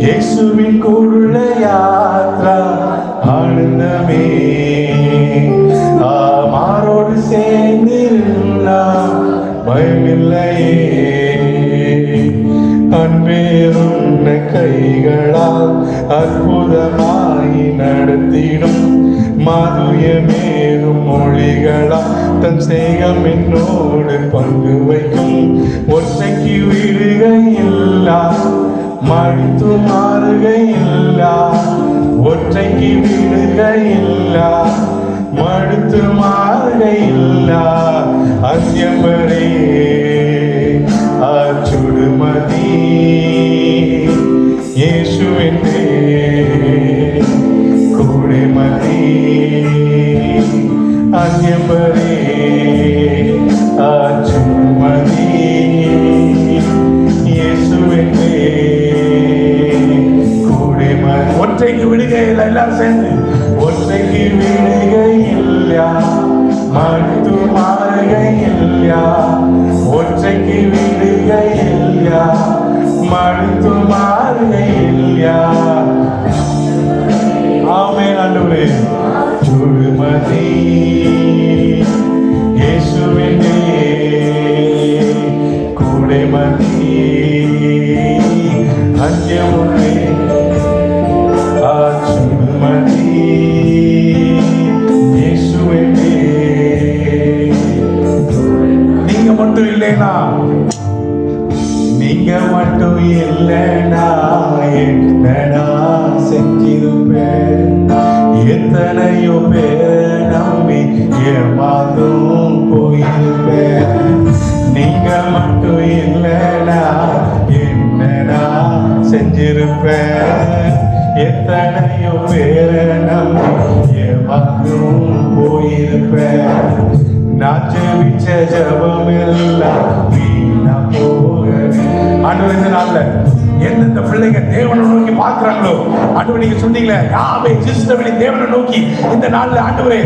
இயேசுவின் கூடுள்ள யாத்ரா ஆனந்தமே மாரோடு சேர்ந்திருந்தால் பயமில்லையே. அன்பேருண்ட கைகளால் அற்புதமாய் நடத்திடும் மாதுயமேறும் மொழிகளால் தன் சேகம் என்னோடு பங்கு வைக்கும். ஒற்றைக்கு விடுகையில்லா மழித்து மாறுகையில்லா. ஒற்றைக்கு விடுகையில்லா மழுத்து மாறுகையில்லா. அத்தியம்பரே அச்சுடுமதி இயேசுவின்றே கூடுமதி. அத்தியம்பரே அச்சுடுமதி இயேசுவின்றே கூடுமதி. ஒற்றைக்கு விடுகையில் எல்லாரும் சேர்ந்து ஒற்றைக்கு விடுகையில்லா மழுத்து மாறுகையில்லா. ஒற்றைக்கு விடுகையில்லா மழுத்து மாறுகையில்லா. ஆமென் ஆண்டவரே. சுடுமதி இயேசுவின்றே கூடுமதி. அந்தியமுள்ளே சுடுமதி இயேசுவின்றே. நீங்க மட்டும் இல்லைனா, நீங்க மட்டும் இல்லைனா என்னடா செஞ்சிருப்பேன். எத்தனையோ பேர் நம்பி ஏமாந்தும் போயிருப்பேன். நீங்க மட்டும் இல்லைனா என்னடா செஞ்சிருப்பேன். எத்தனையோ பேர் நம்பி ஏமாந்தும் போயிருப்பேன். நான் ஜெபிச்ச ஜெபம் எல்லாம் வீணா போகவே. ஆண்டவரே இந்த நாள்ல எந்தெந்த பிள்ளைங்க தேவனை நோக்கி பார்க்கிறாங்களோ ஆண்டவரே நீங்க சொன்னீங்களே யாவே ஜிஸ்டவலி தேவனை நோக்கி இந்த நாள்ல ஆண்டவரே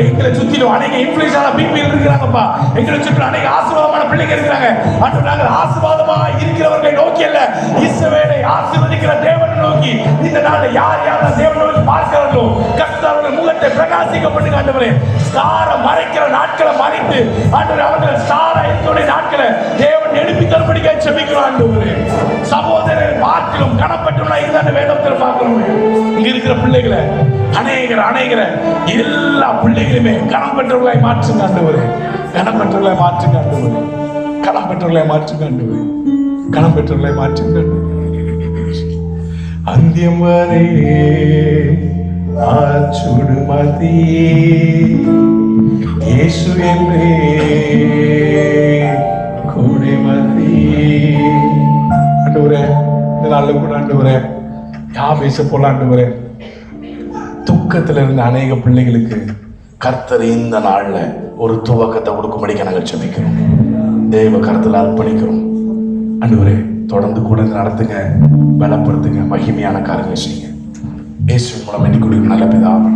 எங்களை சுத்திலும் அநேக இன்ஃப்ளூயன்ஸான பீப்பிள் இருக்கிறாங்கப்பா. எங்களை சுற்றிலும் அநேக ஆசீர்வாதமான பிள்ளைங்க இருக்கிறாங்க. ஆண்டவரே நாங்கள் ஆசீர்வாதமா இருக்கிறவர்களை நோக்கி அல்ல, இஸ்ரவேலை ஆசீர்வதிக்கிற தேவனை நோக்கி இந்த நாள்ல யார் யாரெல்லாம் தேவனை நோக்கி பார்க்கிறார்களோ கர்த்தருடைய முகத்தை பிரகாசிக்கப்பட்டு ஆண்டவரே ஸ்டார மறைக்கிற நாட்களை மறைத்து ஆண்டவரே அவர்கள் ஸ்டாரா இருக்கிற நாட்களை தேவன் எழுப்பி தரும்படிக்க ஜெபிக்கிறோம். ஆண்டவரே சகோதரர் பார்க்கிலும் கனப்பட்டுள்ள இதுதான் வேதத்தில் பார்க்கிறோம். இங்க இருக்கிற பிள்ளைகளை அநேகர எல்லா பிள்ளைகளுமே கனம் பெற்றவர்களாய் மாற்றுங்க ஆண்டவரே. கனம் பெற்றவர்களாய் மாற்றுங்க ஆண்டவரே. கனம் பெற்றவர்களாய் மாற்றுங்க ஆண்டவரே. கனம் பெற்றவர்களாய் மாற்றுங்க. அந்தியம் வரை ஆச்சுடுமதி இயேசு என்றே கூடுமதி. ஆண்டவரே இந்த நாள்ல கூட ஆண்டவரே யாபேச போல ஆண்டவரே துக்கத்துல இருந்த அநேக பிள்ளைகளுக்கு கர்த்தர் இந்த நாள்ல ஒரு துவக்கத்தை கொடுக்கும்படிக்க நாங்கள் ஜெபிக்கிறோம். தேவ கர்த்தர் அர்ப்பணிக்கிறோம். ஆண்டவரே தொடர்ந்து கூட நடத்துங்க, பலப்படுத்துங்க, மகிமையான காரியங்களை செய்யுங்க. இயேசுவின் மூலம் எண்ணிக்கூடிய நல்ல பிதாவே.